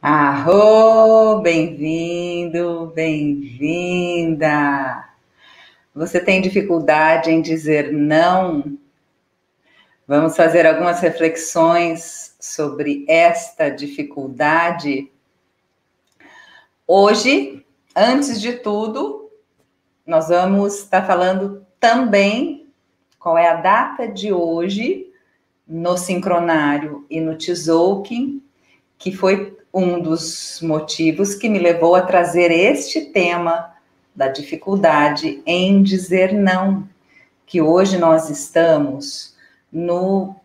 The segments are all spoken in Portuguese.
Arro, bem-vindo, bem-vinda. Você tem dificuldade em dizer não? Vamos fazer algumas reflexões sobre esta dificuldade. Hoje, antes de tudo, nós vamos estar falando também qual é a data de hoje no sincronário e no Tzolk'in, que foi um dos motivos que me levou a trazer este tema da dificuldade em dizer não, que hoje nós estamos no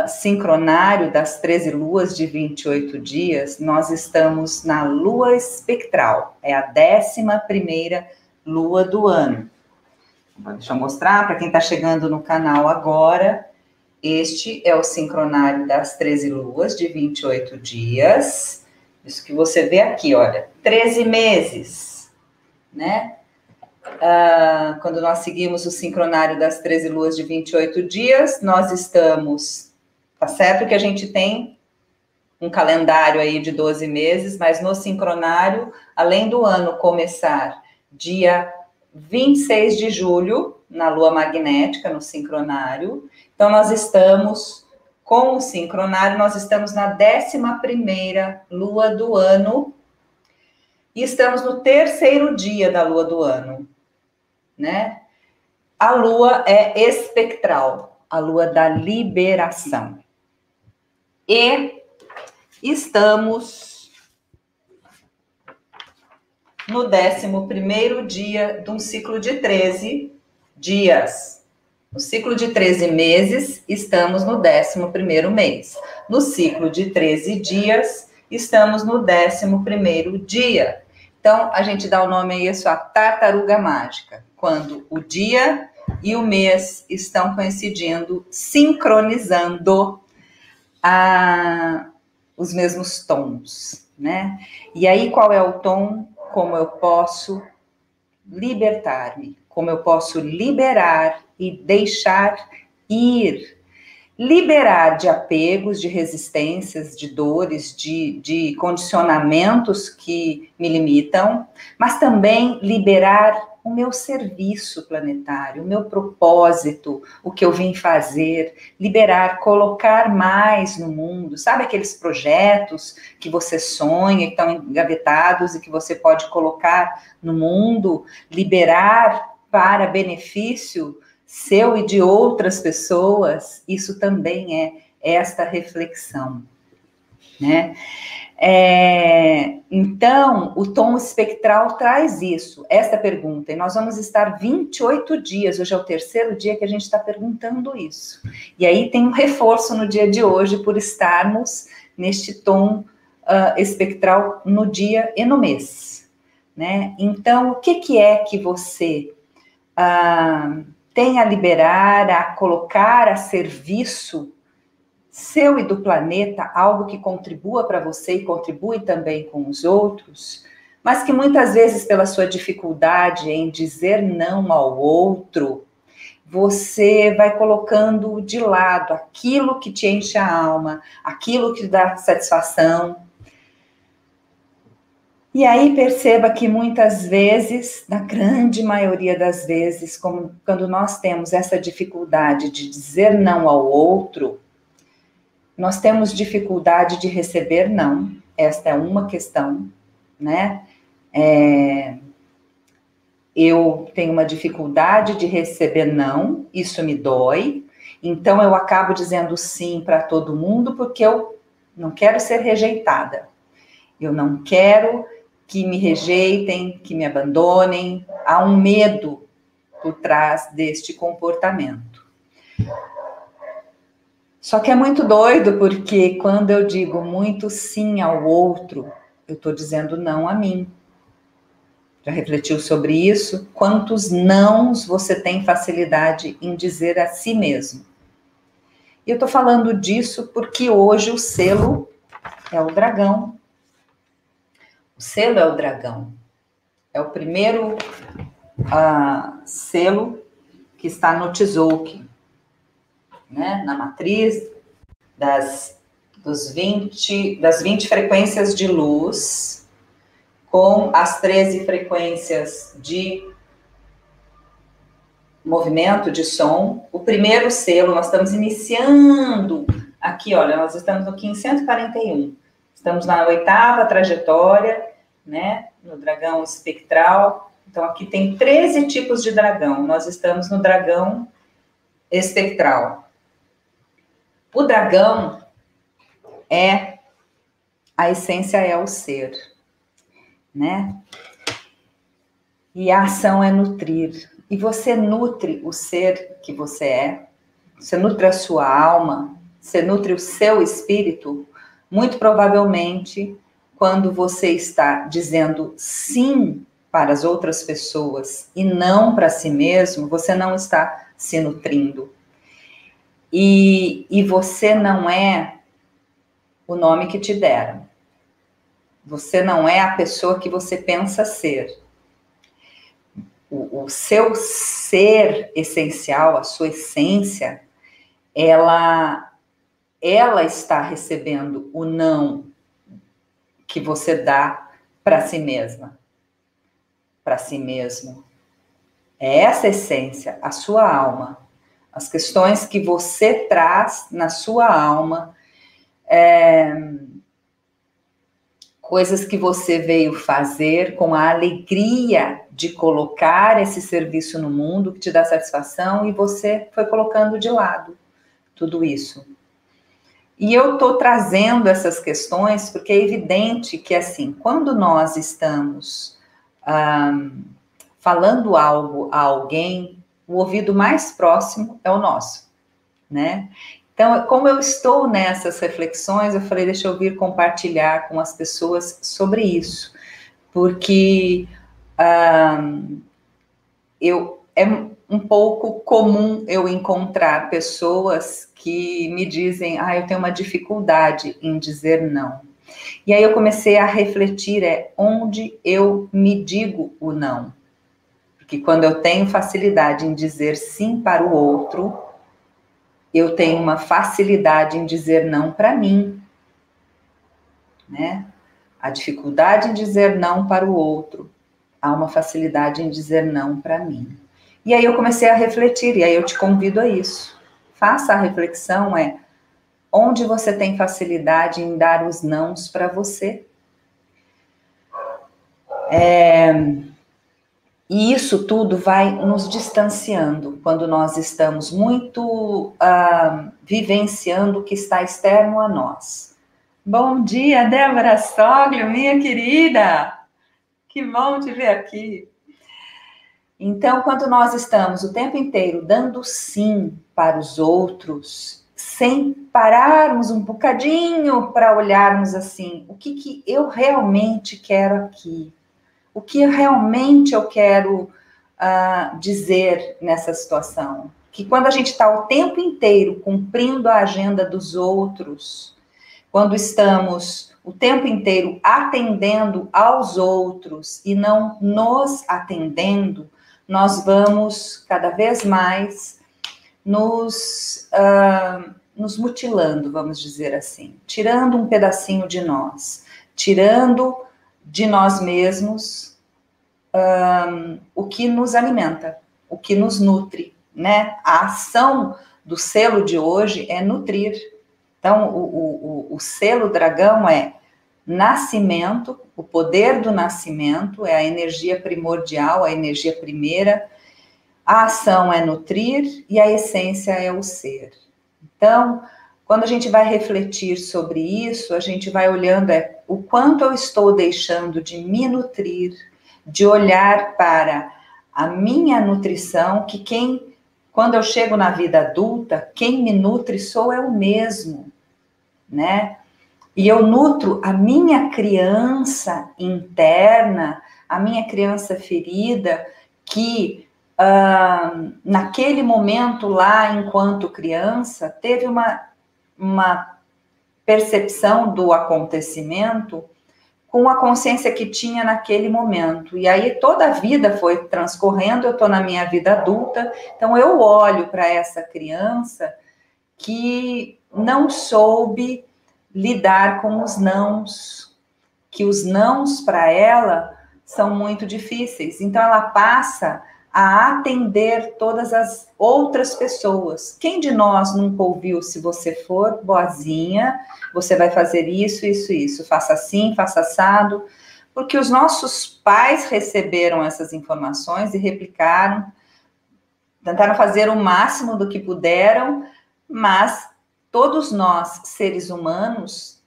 sincronário das 13 luas de 28 dias, nós estamos na lua espectral, é a 11ª lua do ano. Deixa eu mostrar para quem está chegando no canal agora. Este é o sincronário das 13 luas de 28 dias. Isso que você vê aqui, olha, 13 meses, né? Quando nós seguimos o sincronário das 13 luas de 28 dias, nós estamos, tá certo que a gente tem um calendário aí de 12 meses, mas no sincronário, além do ano começar dia 26 de julho, na lua magnética, no sincronário, então nós estamos com o sincronário, nós estamos na 11ª lua do ano e estamos no 3º dia da lua do ano, né? A lua é espectral, a lua da liberação. E estamos no 11º dia de um ciclo de 13 dias. No ciclo de 13 meses, estamos no 11º mês. No ciclo de 13 dias, estamos no 11º dia. Então, a gente dá o nome a isso, a tartaruga mágica, quando o dia e o mês estão coincidindo, sincronizando os mesmos tons, né? E aí, qual é o tom? Como eu posso libertar-me? Como eu posso liberar e deixar ir? Liberar de apegos, de resistências, de dores, de condicionamentos que me limitam, mas também liberar o meu serviço planetário, o meu propósito, o que eu vim fazer, liberar, colocar mais no mundo, sabe aqueles projetos que você sonha, que estão engavetados e que você pode colocar no mundo, liberar para benefício seu e de outras pessoas, isso também é esta reflexão, né? Então, o tom espectral traz isso, esta pergunta, e nós vamos estar 28 dias, hoje é o 3º dia que a gente está perguntando isso, e aí tem um reforço no dia de hoje por estarmos neste tom espectral no dia e no mês, né? Então, o que é que você tem a liberar, a colocar a serviço seu e do planeta, algo que contribua para você e contribui também com os outros, mas que muitas vezes, pela sua dificuldade em dizer não ao outro, você vai colocando de lado aquilo que te enche a alma, aquilo que dá satisfação. E aí perceba que muitas vezes, na grande maioria das vezes, quando nós temos essa dificuldade de dizer não ao outro, nós temos dificuldade de receber não. Esta é uma questão, né? Eu tenho uma dificuldade de receber não, isso me dói, então eu acabo dizendo sim para todo mundo porque eu não quero ser rejeitada. Eu não quero que me rejeitem, que me abandonem. Há um medo por trás deste comportamento. Só que é muito doido, porque quando eu digo muito sim ao outro, eu estou dizendo não a mim. Já refletiu sobre isso? Quantos nãos você tem facilidade em dizer a si mesmo? E eu estou falando disso porque hoje o selo é o dragão. O selo é o dragão. É o primeiro selo que está no Tzolk'in, né? Na matriz das das 20 frequências de luz, com as 13 frequências de movimento, de som. O primeiro selo, nós estamos iniciando aqui, olha, nós estamos aqui em 141. Estamos na 8ª trajetória, né, no dragão espectral. Então, aqui tem 13 tipos de dragão. Nós estamos no dragão espectral. O dragão a essência é o ser, né? E a ação é nutrir. E você nutre o ser que você é, você nutre a sua alma, você nutre o seu espírito, muito provavelmente, quando você está dizendo sim para as outras pessoas e não para si mesmo, você não está se nutrindo. E você não é o nome que te deram. Você não é a pessoa que você pensa ser. O seu ser essencial, a sua essência, ela está recebendo o não que você dá para si mesma, para si mesmo. É essa essência, a sua alma, as questões que você traz na sua alma, coisas que você veio fazer com a alegria de colocar esse serviço no mundo que te dá satisfação e você foi colocando de lado tudo isso. E eu estou trazendo essas questões porque é evidente que, assim, quando nós estamos falando algo a alguém, o ouvido mais próximo é o nosso, né? Então, como eu estou nessas reflexões, eu falei, deixa eu vir compartilhar com as pessoas sobre isso, porque é um pouco comum eu encontrar pessoas que me dizem, eu tenho uma dificuldade em dizer não. E aí eu comecei a refletir, onde eu me digo o não. Porque quando eu tenho facilidade em dizer sim para o outro, eu tenho uma facilidade em dizer não para mim, né? A dificuldade em dizer não para o outro, há uma facilidade em dizer não para mim. E aí eu comecei a refletir, e aí eu te convido a isso. Faça a reflexão, onde você tem facilidade em dar os nãos para você. E isso tudo vai nos distanciando quando nós estamos muito vivenciando o que está externo a nós. Bom dia, Débora Soglio, minha querida! Que bom te ver aqui. Então, quando nós estamos o tempo inteiro dando sim para os outros, sem pararmos um bocadinho para olharmos assim, o que eu realmente quero aqui? O que realmente eu quero dizer nessa situação? Que quando a gente está o tempo inteiro cumprindo a agenda dos outros, quando estamos o tempo inteiro atendendo aos outros e não nos atendendo, nós vamos cada vez mais nos mutilando, vamos dizer assim, tirando um pedacinho de nós, tirando de nós mesmos o que nos alimenta, o que nos nutre, né? A ação do selo de hoje é nutrir. Então, o selo dragão é nascimento, o poder do nascimento, é a energia primordial, a energia primeira. A ação é nutrir e a essência é o ser. Então, quando a gente vai refletir sobre isso, a gente vai olhando o quanto eu estou deixando de me nutrir, de olhar para a minha nutrição, que quando eu chego na vida adulta, quem me nutre sou eu mesmo, né? E eu nutro a minha criança interna, a minha criança ferida, que naquele momento lá, enquanto criança, teve uma percepção do acontecimento com a consciência que tinha naquele momento. E aí toda a vida foi transcorrendo, eu estou na minha vida adulta, então eu olho para essa criança que não soube lidar com os nãos, que os nãos para ela são muito difíceis. Então ela passa a atender todas as outras pessoas. Quem de nós nunca ouviu: se você for boazinha, você vai fazer isso, isso, isso, faça assim, faça assado? Porque os nossos pais receberam essas informações e replicaram, tentaram fazer o máximo do que puderam, mas todos nós, seres humanos,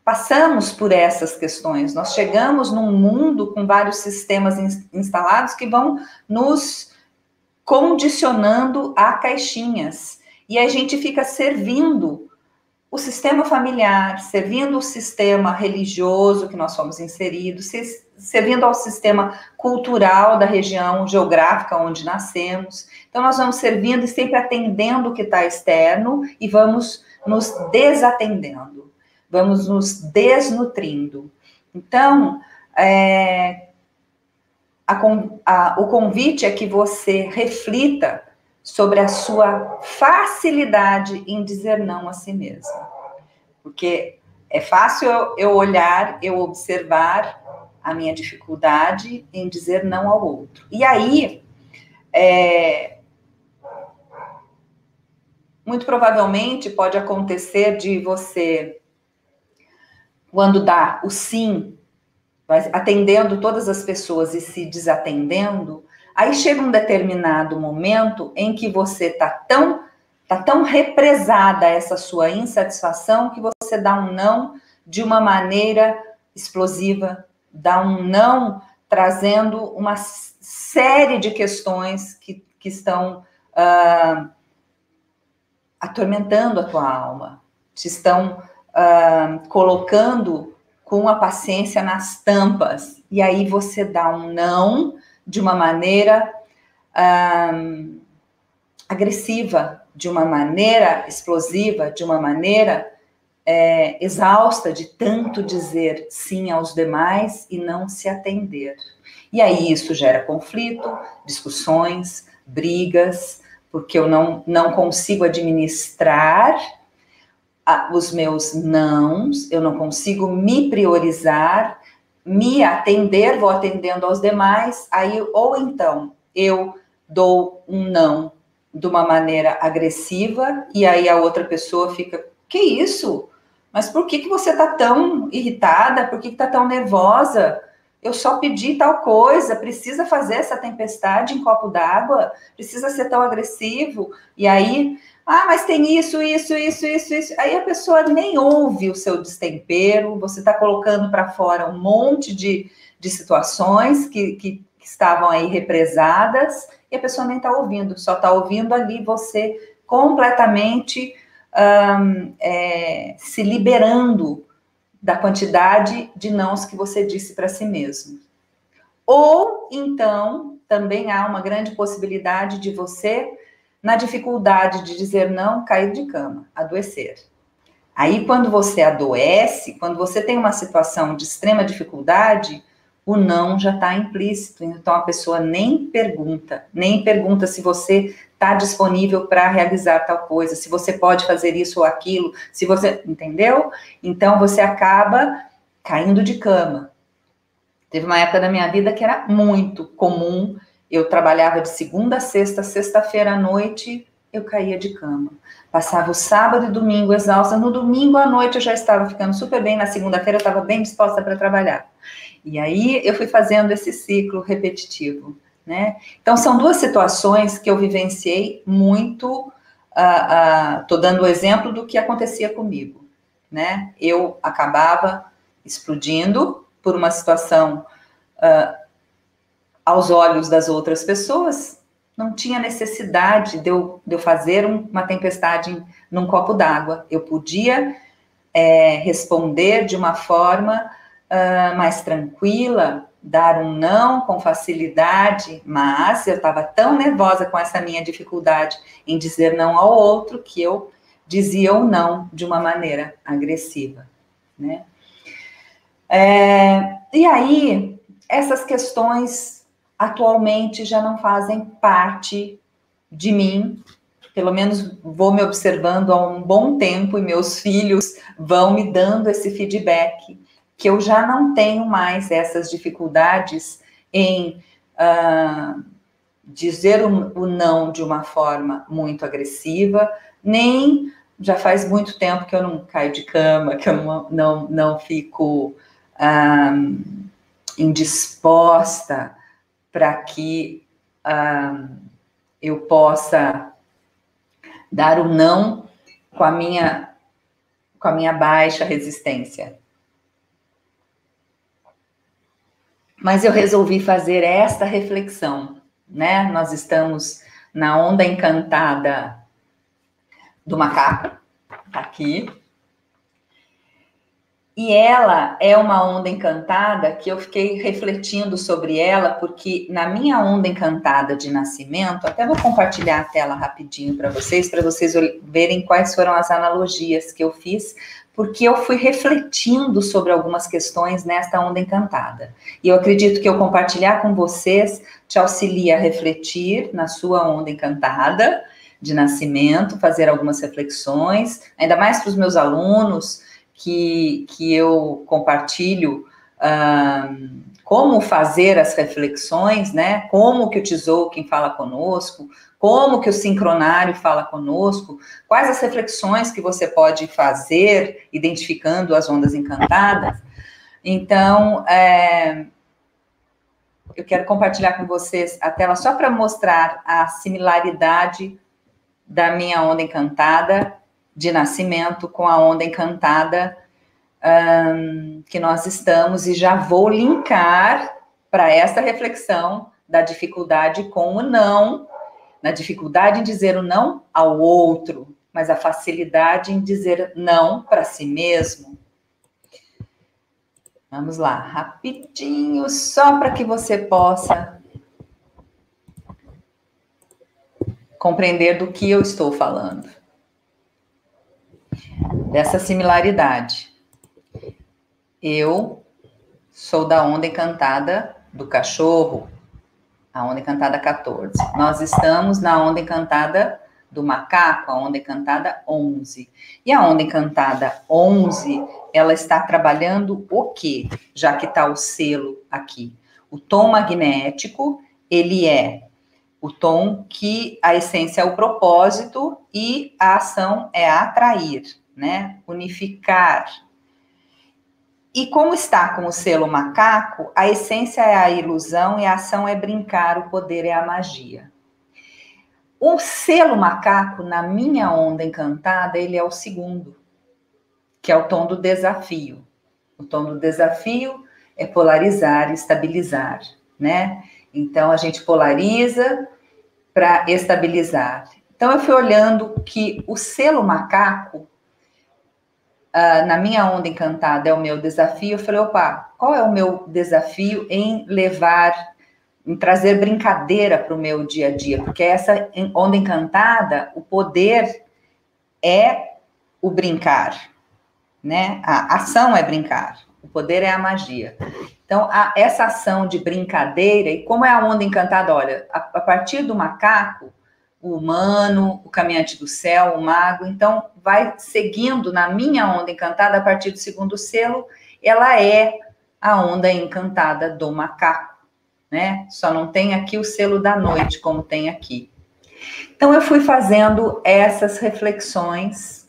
passamos por essas questões. Nós chegamos num mundo com vários sistemas instalados que vão nos condicionando a caixinhas. E a gente fica servindo o sistema familiar, servindo o sistema religioso que nós fomos inseridos, servindo ao sistema cultural da região geográfica onde nascemos. Então, nós vamos servindo e sempre atendendo o que está externo e vamos nos desatendendo, vamos nos desnutrindo. Então, o convite é que você reflita sobre a sua facilidade em dizer não a si mesma. Porque é fácil eu olhar, eu observar a minha dificuldade em dizer não ao outro. E aí, muito provavelmente pode acontecer de você, quando dá o sim, atendendo todas as pessoas e se desatendendo, aí chega um determinado momento em que você tá tão represada essa sua insatisfação que você dá um não de uma maneira explosiva, dá um não trazendo uma série de questões que estão atormentando a tua alma, te estão colocando com a paciência nas tampas. E aí você dá um não de uma maneira agressiva, de uma maneira explosiva, de uma maneira exausta de tanto dizer sim aos demais e não se atender. E aí isso gera conflito, discussões, brigas, porque eu não consigo administrar os meus nãos, eu não consigo me priorizar, me atender, vou atendendo aos demais, aí, ou então, eu dou um não de uma maneira agressiva, e aí a outra pessoa fica, que isso? Mas por que você está tão irritada? Por que está tão nervosa? Eu só pedi tal coisa, precisa fazer essa tempestade em copo d'água? Precisa ser tão agressivo? E aí, mas tem isso. Aí a pessoa nem ouve o seu destempero, você está colocando para fora um monte de situações que estavam aí represadas, e a pessoa nem está ouvindo, só está ouvindo ali você completamente se liberando da quantidade de nãos que você disse para si mesmo. Ou, então, também há uma grande possibilidade de você, na dificuldade de dizer não, cair de cama, adoecer. Aí, quando você adoece, quando você tem uma situação de extrema dificuldade, o não já está implícito. Então, a pessoa nem pergunta se você está disponível para realizar tal coisa, se você pode fazer isso ou aquilo, se você... Entendeu? Então, você acaba caindo de cama. Teve uma época da minha vida que era muito comum, eu trabalhava de segunda a sexta, sexta-feira à noite, eu caía de cama. Passava o sábado e domingo exausta, no domingo à noite eu já estava ficando super bem, na segunda-feira eu estava bem disposta para trabalhar. E aí eu fui fazendo esse ciclo repetitivo, né? Então são duas situações que eu vivenciei muito, tô dando o exemplo do que acontecia comigo, né? Eu acabava explodindo por uma situação aos olhos das outras pessoas, não tinha necessidade de eu fazer uma tempestade num copo d'água. Eu podia responder de uma forma mais tranquila, dar um não com facilidade, mas eu estava tão nervosa com essa minha dificuldade em dizer não ao outro, que eu dizia o não de uma maneira agressiva, né? E aí, essas questões atualmente já não fazem parte de mim, pelo menos vou me observando há um bom tempo e meus filhos vão me dando esse feedback, que eu já não tenho mais essas dificuldades em dizer o não de uma forma muito agressiva, nem já faz muito tempo que eu não caio de cama, que eu não fico indisposta para que eu possa dar o não com a minha baixa resistência. Mas eu resolvi fazer esta reflexão, né? Nós estamos na onda encantada do macaco, tá aqui. E ela é uma onda encantada que eu fiquei refletindo sobre ela, porque na minha onda encantada de nascimento, até vou compartilhar a tela rapidinho para vocês verem quais foram as analogias que eu fiz, porque eu fui refletindo sobre algumas questões nesta onda encantada. E eu acredito que eu compartilhar com vocês te auxilia a refletir na sua onda encantada de nascimento, fazer algumas reflexões, ainda mais para os meus alunos, que eu compartilho como fazer as reflexões, né? Como que o Tzolk'in fala conosco, como que o sincronário fala conosco, quais as reflexões que você pode fazer identificando as ondas encantadas. Então, eu quero compartilhar com vocês a tela só para mostrar a similaridade da minha onda encantada de nascimento com a onda encantada que nós estamos, e já vou linkar para essa reflexão da dificuldade com o não, na dificuldade em dizer o não ao outro, mas a facilidade em dizer não para si mesmo. Vamos lá, rapidinho, só para que você possa compreender do que eu estou falando. Dessa similaridade. Eu sou da onda encantada do cachorro, a onda encantada 14. Nós estamos na onda encantada do macaco, a onda encantada 11. E a onda encantada 11, ela está trabalhando o quê? Já que está o selo aqui. O tom magnético, ele é o tom que a essência é o propósito e a ação é atrair, né? Unificar. E como está com o selo macaco, a essência é a ilusão e a ação é brincar, o poder é a magia. O selo macaco, na minha onda encantada, ele é o segundo, que é o tom do desafio. O tom do desafio é polarizar, estabilizar, né? Então, a gente polariza para estabilizar. Então, eu fui olhando que o selo macaco, na minha onda encantada é o meu desafio. Eu falei, opa, qual é o meu desafio em trazer brincadeira para o meu dia a dia? Porque essa onda encantada, o poder é o brincar, né? A ação é brincar, o poder é a magia. Então, essa ação de brincadeira, e como é a onda encantada, olha, a partir do macaco, o humano, o caminhante do céu, o mago, então vai seguindo na minha onda encantada, a partir do segundo selo, ela é a onda encantada do macaco, né? Só não tem aqui o selo da noite, como tem aqui. Então, eu fui fazendo essas reflexões,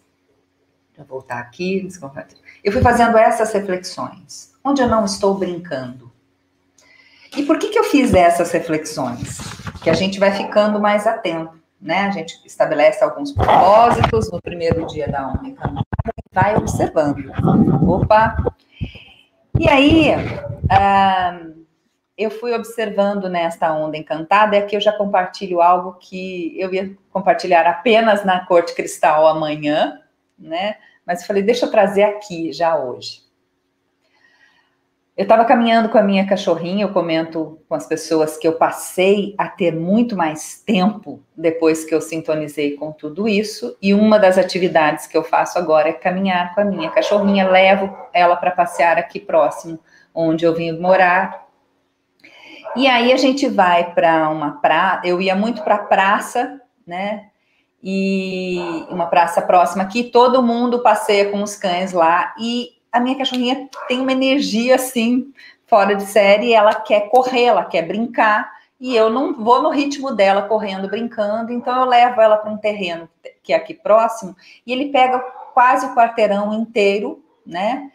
vou voltar aqui, eu fui fazendo essas reflexões, onde eu não estou brincando. E por que eu fiz essas reflexões? Que a gente vai ficando mais atento, né? A gente estabelece alguns propósitos no primeiro dia da onda encantada e vai observando. Opa! E aí, eu fui observando nesta onda encantada, e aqui eu já compartilho algo que eu ia compartilhar apenas na Corte Cristal amanhã, né? Mas eu falei, deixa eu trazer aqui já hoje. Eu estava caminhando com a minha cachorrinha, eu comento com as pessoas que eu passei a ter muito mais tempo depois que eu sintonizei com tudo isso, e uma das atividades que eu faço agora é caminhar com a minha cachorrinha, levo ela para passear aqui próximo, onde eu vim morar. E aí a gente vai para uma praça, eu ia muito para a praça, né? e uma praça próxima aqui, todo mundo passeia com os cães lá, e a minha cachorrinha tem uma energia, assim, fora de série, ela quer correr, ela quer brincar, e eu não vou no ritmo dela, correndo, brincando, então eu levo ela para um terreno que é aqui próximo, e ele pega quase o quarteirão inteiro, né,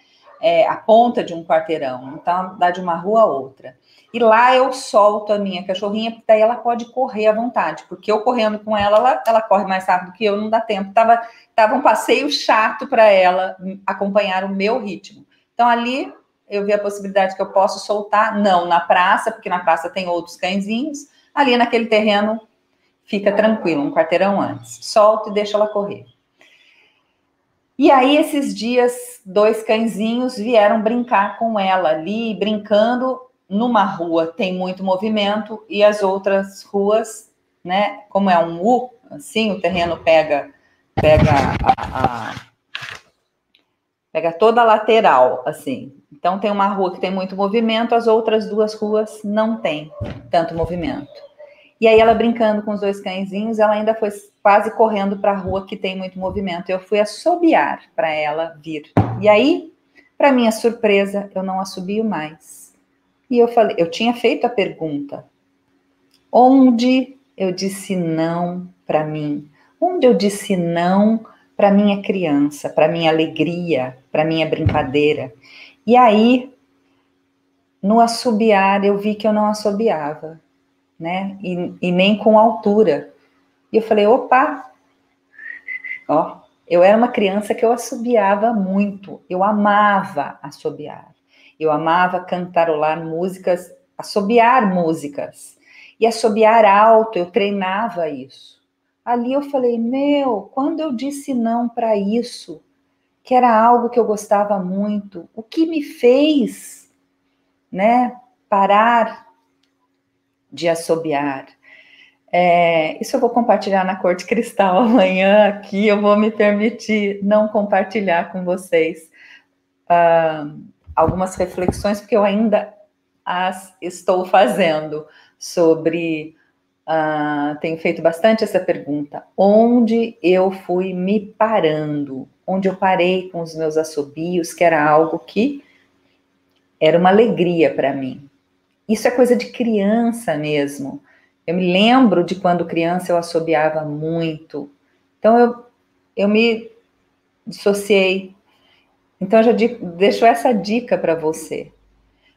a ponta de um quarteirão, então dá de uma rua a outra. E lá eu solto a minha cachorrinha, porque daí ela pode correr à vontade, porque eu correndo com ela corre mais rápido que eu, não dá tempo. Tava um passeio chato para ela acompanhar o meu ritmo. Então ali eu vi a possibilidade que eu posso soltar, não na praça, porque na praça tem outros cãezinhos, ali naquele terreno fica tranquilo, um quarteirão antes. Solto e deixo ela correr. E aí, esses dias, 2 cãezinhos vieram brincar com ela ali, brincando numa rua, tem muito movimento, e as outras ruas, né, como é um U, assim, o terreno pega toda a lateral, assim. Então, tem uma rua que tem muito movimento, as outras 2 ruas não tem tanto movimento. E aí, ela brincando com os 2 cãezinhos, ela ainda foi quase correndo para a rua que tem muito movimento. Eu fui assobiar para ela vir. E aí, para minha surpresa, eu não assobio mais. E eu falei, eu tinha feito a pergunta, onde eu disse não para mim? Onde eu disse não para minha criança, para minha alegria, para minha brincadeira? E aí, no assobiar, eu vi que eu não assobiava, né? E nem com altura. E eu falei, opa, ó, eu era uma criança que eu assobiava muito, eu amava assobiar, eu amava cantarolar músicas, assobiar músicas, e assobiar alto, eu treinava isso. Ali eu falei, quando eu disse não para isso, que era algo que eu gostava muito, o que me fez, né, parar de assobiar? Isso eu vou compartilhar na Corte Cristal amanhã aqui, eu vou me permitir não compartilhar com vocês algumas reflexões, porque eu ainda as estou fazendo sobre, tenho feito bastante essa pergunta, onde eu fui me parando, onde eu parei com os meus assobios, que era algo que era uma alegria para mim. Isso é coisa de criança mesmo. Eu me lembro de quando criança eu assobiava muito. Então eu me dissociei. Então eu já deixo essa dica para você.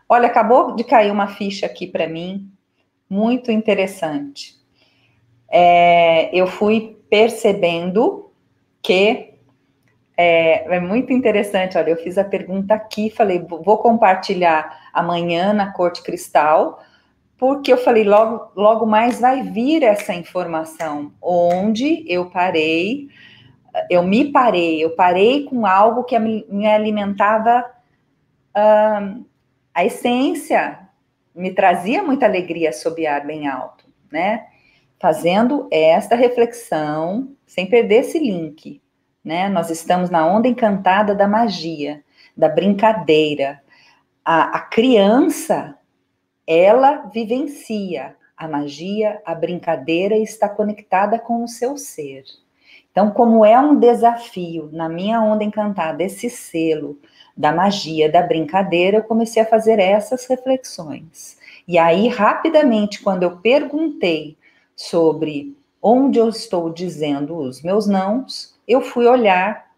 Olha, acabou de cair uma ficha aqui para mim, muito interessante. Eu fui percebendo que é muito interessante. Olha, eu fiz a pergunta aqui, falei, vou compartilhar amanhã na Corte Cristal, porque eu falei, logo mais vai vir essa informação, onde eu parei, eu parei com algo que me alimentava a essência, me trazia muita alegria assobiar bem alto, né? Fazendo esta reflexão, sem perder esse link, né? Nós estamos na onda encantada da magia, da brincadeira. A criança, ela vivencia a magia, a brincadeira e está conectada com o seu ser. Então, como é um desafio na minha onda encantada, esse selo da magia, da brincadeira, eu comecei a fazer essas reflexões. E aí, rapidamente, quando eu perguntei sobre onde eu estou dizendo os meus nãos, eu fui olhar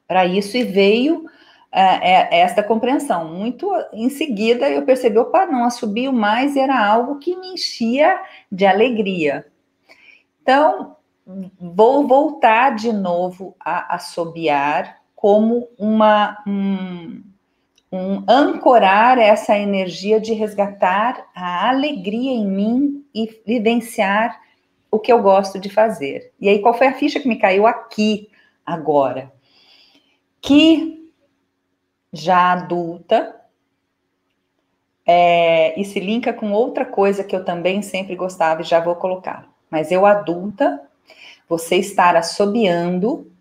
para isso e veio esta compreensão. Muito em seguida eu percebi, opa, não assobio mais, era algo que me enchia de alegria. Então, vou voltar de novo a assobiar como um ancorar essa energia de resgatar a alegria em mim e vivenciar o que eu gosto de fazer. E aí, qual foi a ficha que me caiu aqui agora? Que já adulta, e se linka com outra coisa que eu também sempre gostava e já vou colocar. Mas eu adulta, você estar assobiando,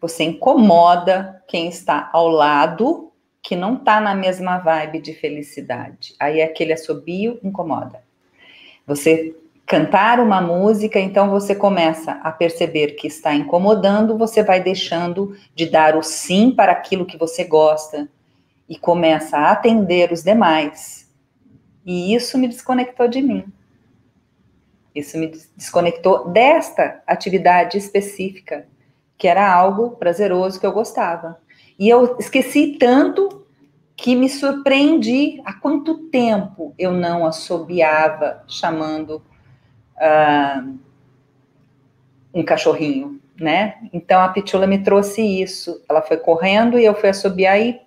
você incomoda quem está ao lado, que não está na mesma vibe de felicidade. Aí aquele assobio incomoda. Você cantar uma música, então você começa a perceber que está incomodando, você vai deixando de dar o sim para aquilo que você gosta e começa a atender os demais. E isso me desconectou de mim. Isso me desconectou desta atividade específica, que era algo prazeroso que eu gostava. E eu esqueci tanto que me surpreendi há quanto tempo eu não assobiava chamando um cachorrinho, né? Então a Pitula me trouxe isso. Ela foi correndo e eu fui assobiar e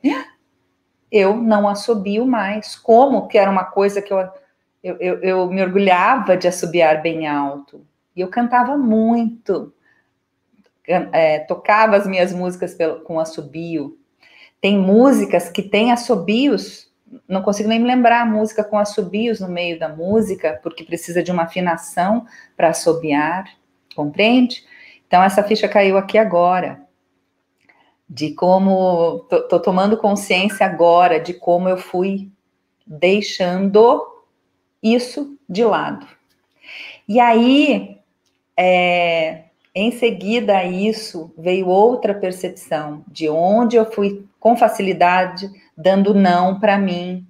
eu não assobio mais. Como que era uma coisa que eu me orgulhava de assobiar bem alto. E eu cantava muito. Tocava as minhas músicas com assobio. Tem músicas que têm assobios, não consigo nem me lembrar a música com assobios no meio da música, porque precisa de uma afinação para assobiar, compreende? Então essa ficha caiu aqui agora, de como, tô tomando consciência agora de como eu fui deixando isso de lado. E aí, em seguida a isso, veio outra percepção, de onde eu fui com facilidade dando não para mim,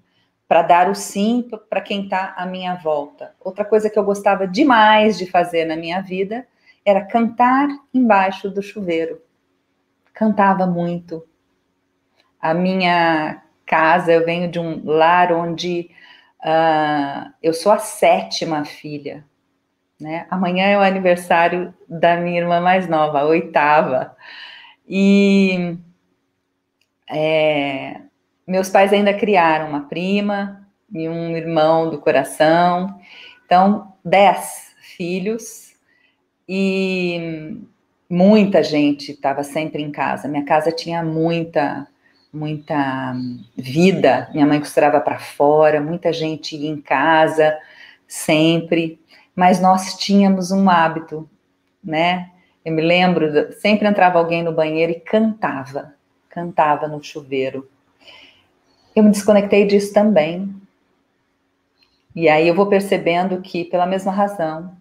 para dar o sim para quem está à minha volta. Outra coisa que eu gostava demais de fazer na minha vida era cantar embaixo do chuveiro. Cantava muito. A minha casa, eu venho de um lar onde eu sou a 7ª filha. Né? Amanhã é o aniversário da minha irmã mais nova, a 8ª. E meus pais ainda criaram uma prima e um irmão do coração. Então, 10 filhos e muita gente estava sempre em casa. Minha casa tinha muita vida. Minha mãe costurava para fora, muita gente ia em casa, sempre. Mas nós tínhamos um hábito, né? Eu me lembro, sempre entrava alguém no banheiro e cantava no chuveiro. Eu me desconectei disso também. E aí eu vou percebendo que, pela mesma razão,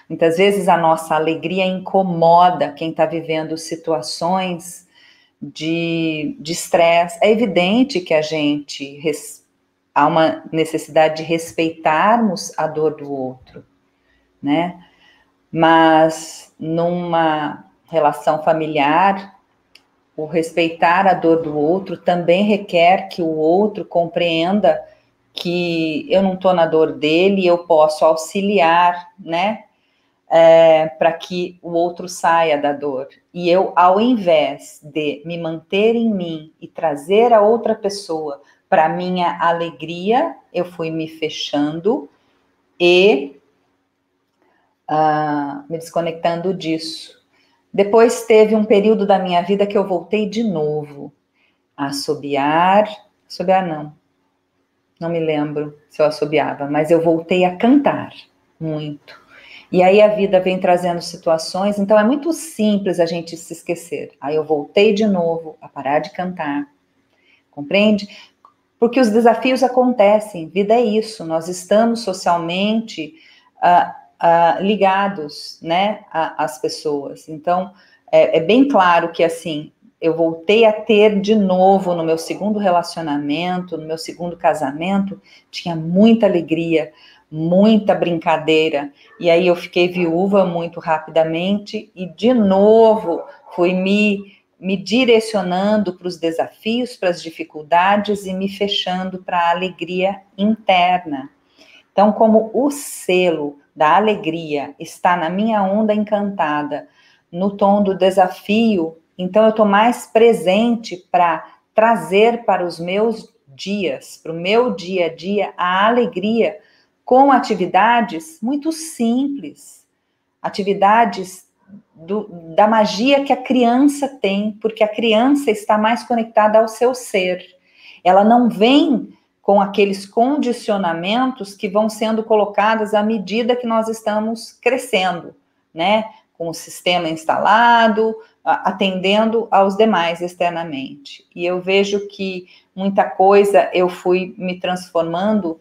muitas vezes a nossa alegria incomoda quem está vivendo situações de estresse. É evidente que há uma necessidade de respeitarmos a dor do outro, né? Mas numa relação familiar, o respeitar a dor do outro também requer que o outro compreenda que eu não estou na dor dele e eu posso auxiliar, né? Para que o outro saia da dor. E eu, ao invés de me manter em mim e trazer a outra pessoa para minha alegria, eu fui me fechando e me desconectando disso. Depois teve um período da minha vida que eu voltei de novo a assobiar não me lembro se eu assobiava, mas eu voltei a cantar muito. E aí a vida vem trazendo situações, então é muito simples a gente se esquecer. Aí eu voltei de novo a parar de cantar, compreende? Porque os desafios acontecem, vida é isso, nós estamos socialmente ligados, né, às pessoas. Então, é bem claro que, assim, eu voltei a ter de novo no meu segundo relacionamento, no meu segundo casamento, tinha muita alegria, muita brincadeira, e aí eu fiquei viúva muito rapidamente, e de novo fui me direcionando para os desafios, para as dificuldades, e me fechando para a alegria interna. Então, como o selo da alegria está na minha onda encantada, no tom do desafio, então eu estou mais presente para trazer para os meus dias, para o meu dia a dia, a alegria com atividades muito simples, atividades da magia que a criança tem, porque a criança está mais conectada ao seu ser. Ela não vem com aqueles condicionamentos que vão sendo colocados à medida que nós estamos crescendo, né? Com o sistema instalado, atendendo aos demais externamente. E eu vejo que muita coisa eu fui me transformando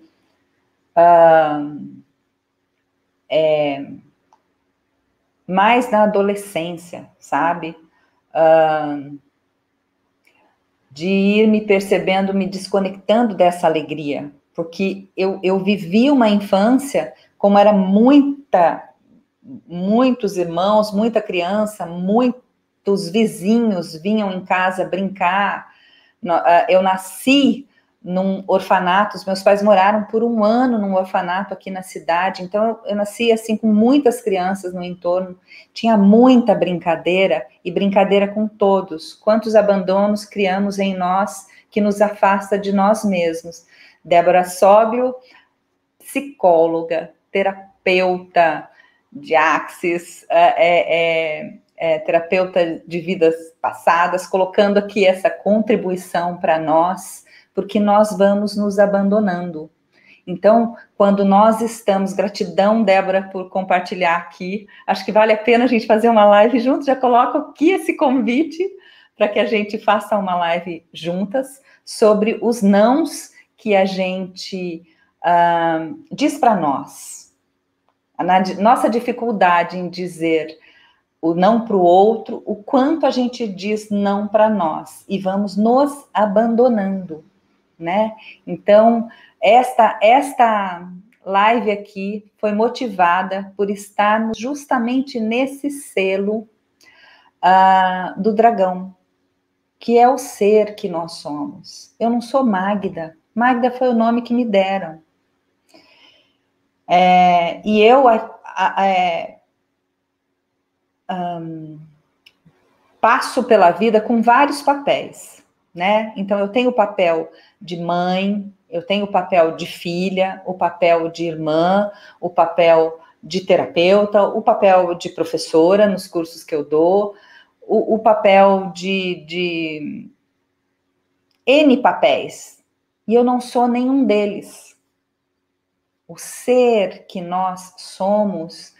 mais na adolescência, sabe? De ir me percebendo, me desconectando dessa alegria, porque eu vivi uma infância como era muitos irmãos, muita criança, muitos vizinhos vinham em casa brincar. Eu nasci num orfanato, os meus pais moraram por um ano num orfanato aqui na cidade, então eu nasci assim com muitas crianças no entorno, tinha muita brincadeira, e brincadeira com todos. Quantos abandonos criamos em nós que nos afasta de nós mesmos? Débora Sóglio, psicóloga, terapeuta de Axis, terapeuta de vidas passadas, colocando aqui essa contribuição para nós, porque nós vamos nos abandonando. Então, quando nós estamos, gratidão, Débora, por compartilhar aqui, acho que vale a pena a gente fazer uma live juntos, já coloco aqui esse convite para que a gente faça uma live juntas sobre os nãos que a gente diz para nós. Nossa dificuldade em dizer o não para o outro, o quanto a gente diz não para nós, e vamos nos abandonando, né? Então, esta live aqui foi motivada por estarmos justamente nesse selo do dragão, que é o ser que nós somos. Eu não sou Magda. Magda foi o nome que me deram. E eu passo pela vida com vários papéis, né? Então, eu tenho o papel de mãe, eu tenho o papel de filha, o papel de irmã, o papel de terapeuta, o papel de professora nos cursos que eu dou, o papel de N papéis. E eu não sou nenhum deles. O ser que nós somos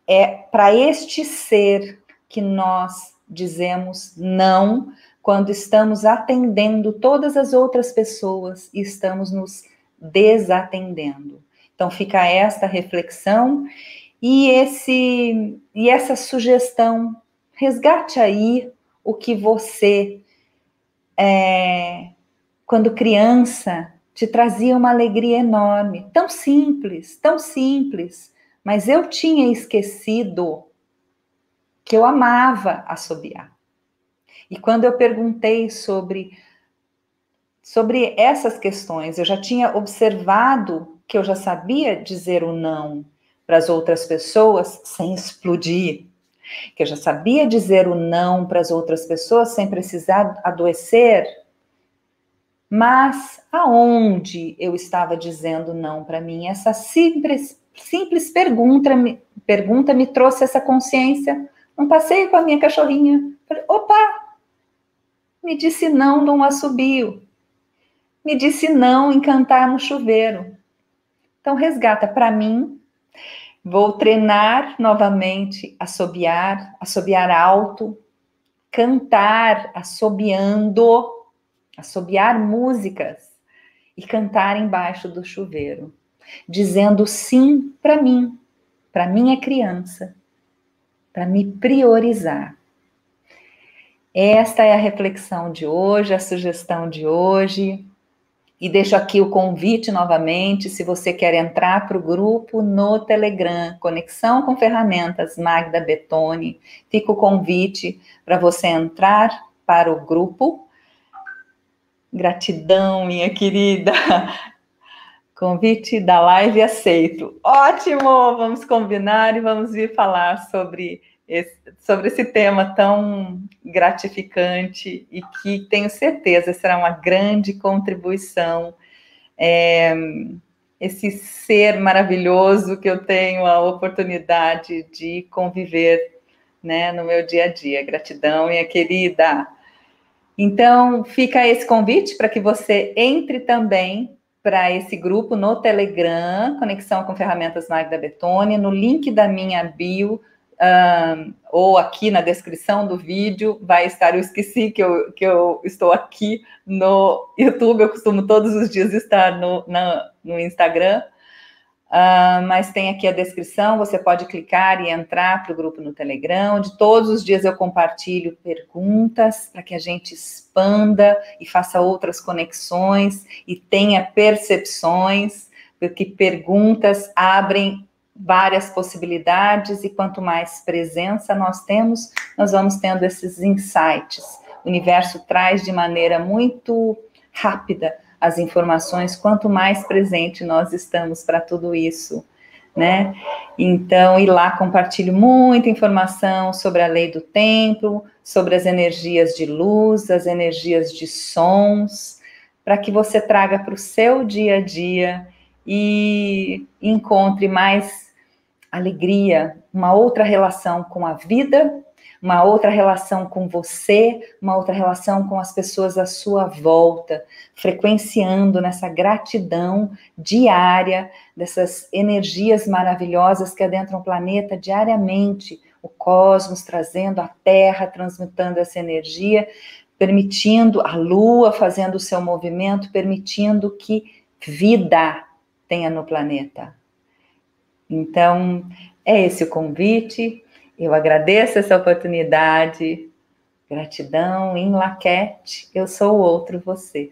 é para este ser que nós dizemos não quando estamos atendendo todas as outras pessoas e estamos nos desatendendo. Então fica esta reflexão e essa sugestão. Resgate aí o que você, quando criança, te trazia uma alegria enorme, tão simples, mas eu tinha esquecido que eu amava assobiar. E quando eu perguntei sobre essas questões, eu já tinha observado que eu já sabia dizer o não para as outras pessoas sem explodir, que eu já sabia dizer o não para as outras pessoas sem precisar adoecer, mas aonde eu estava dizendo não para mim? Essa simples pergunta me trouxe essa consciência. Um passeio com a minha cachorrinha. Falei, opa! Me disse não num assobio. Me disse não em cantar no chuveiro. Então, resgata para mim. Vou treinar novamente, assobiar alto, cantar assobiando, assobiar músicas e cantar embaixo do chuveiro, dizendo sim para minha criança, para me priorizar. Esta é a reflexão de hoje, a sugestão de hoje. E deixo aqui o convite novamente, se você quer entrar para o grupo no Telegram, Conexão com Ferramentas Magda Betoni, fica o convite para você entrar para o grupo. Gratidão, minha querida. Convite da live aceito. Ótimo! Vamos combinar e vamos vir falar sobre esse tema tão gratificante e que tenho certeza será uma grande contribuição. Esse ser maravilhoso que eu tenho a oportunidade de conviver, né, no meu dia a dia. Gratidão, minha querida. Então, fica esse convite para que você entre também para esse grupo no Telegram, Conexão com Ferramentas Magda Betoni, no link da minha bio, ou aqui na descrição do vídeo, vai estar, eu esqueci que eu estou aqui no YouTube, eu costumo todos os dias estar no Instagram, Mas tem aqui a descrição, você pode clicar e entrar para o grupo no Telegram, onde todos os dias eu compartilho perguntas para que a gente expanda e faça outras conexões e tenha percepções, porque perguntas abrem várias possibilidades e quanto mais presença nós temos, nós vamos tendo esses insights. O universo traz de maneira muito rápida as informações, quanto mais presente nós estamos para tudo isso, né? Então, ir lá, compartilho muita informação sobre a lei do tempo, sobre as energias de luz, as energias de sons, para que você traga para o seu dia a dia e encontre mais alegria, uma outra relação com a vida, uma outra relação com você, uma outra relação com as pessoas à sua volta, frequenciando nessa gratidão diária, dessas energias maravilhosas que adentram o planeta diariamente, o cosmos trazendo a Terra, transmutando essa energia, permitindo a Lua fazendo o seu movimento, permitindo que vida tenha no planeta. Então, é esse o convite. Eu agradeço essa oportunidade. Gratidão, em Laquete, eu sou o outro você.